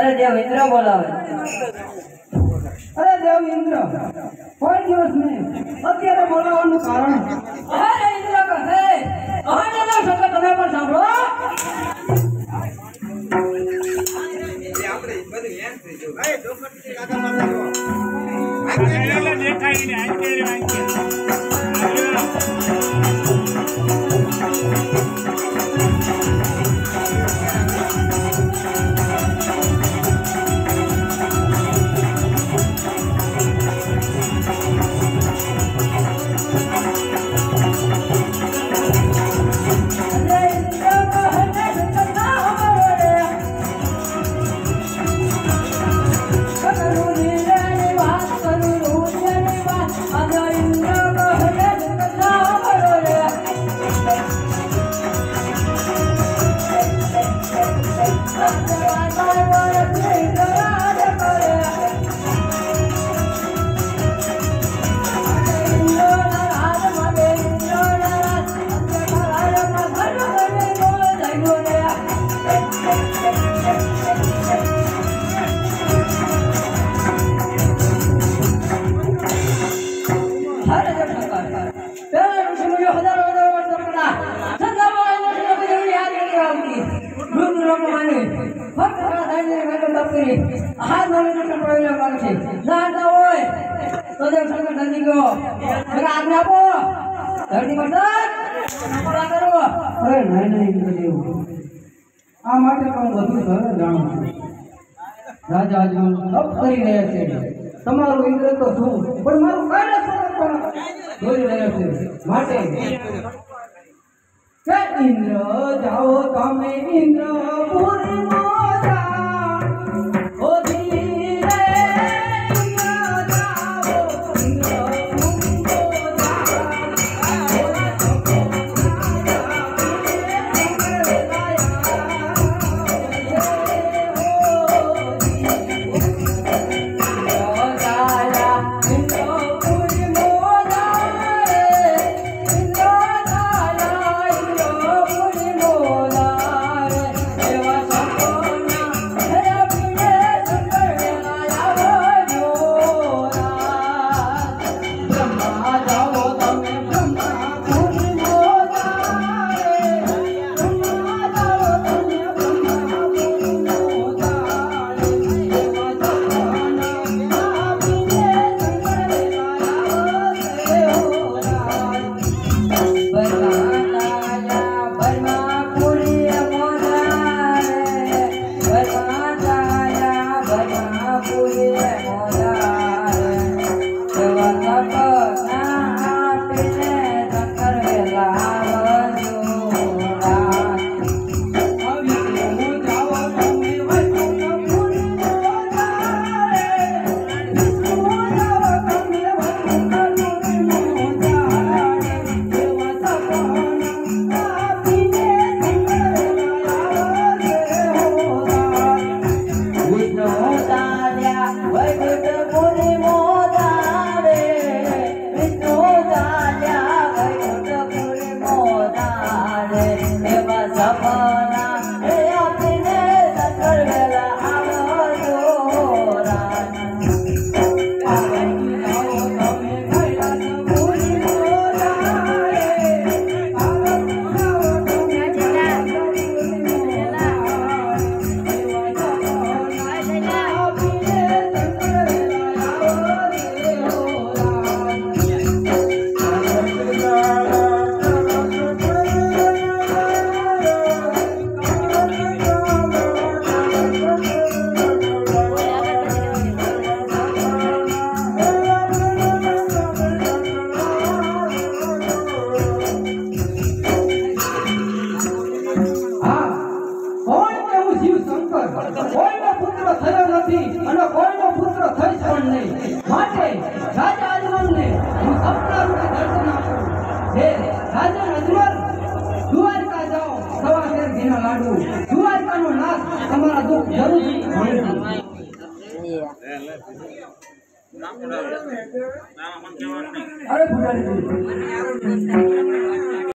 अरे देव इंद्र बोलावे। अरे देव इंद्र कोई दिवस नहीं અત્યારે બોલાવવાનું કારણ અરે ઇન્દ્ર કહે આને શબ્દ તમે પણ સાંભળો। આપણે બધું એમ થઈ ગયું ભાઈ ડોકટની કાકા માતા જો દેખાય ને આંકે આ માટે પણ બધું સરળ જાણું છું। રાજા આજનું તપ કરી રહ્યા છે, તમારું ઇન્દ્ર તો શું પણ મારું કૈલાસ પણ જોઈ રહ્યા છે। માટે કે ઇન્દ્ર જાઓ તમે ઇન્દ્રપુરીમાં જાઓ ઓ ધીરે ઇન્દ્ર જાઓ ઇન્દ્રપુરીમાં નથી અને કોઈનો પુત્ર થઈશ પણ નહીં. માટે રાજા અજમલને હું સપના રૂપે દર્શન આપું. હે રાજા અજમલ, દ્વારકા જાઓ, સવા શેર ઘીના લાડુ. દ્વારકાનો નાથ તમારા દુઃખ જરૂરથી ભરશે. નામ મને કહેવાનું નહીં. અરે પૂજારી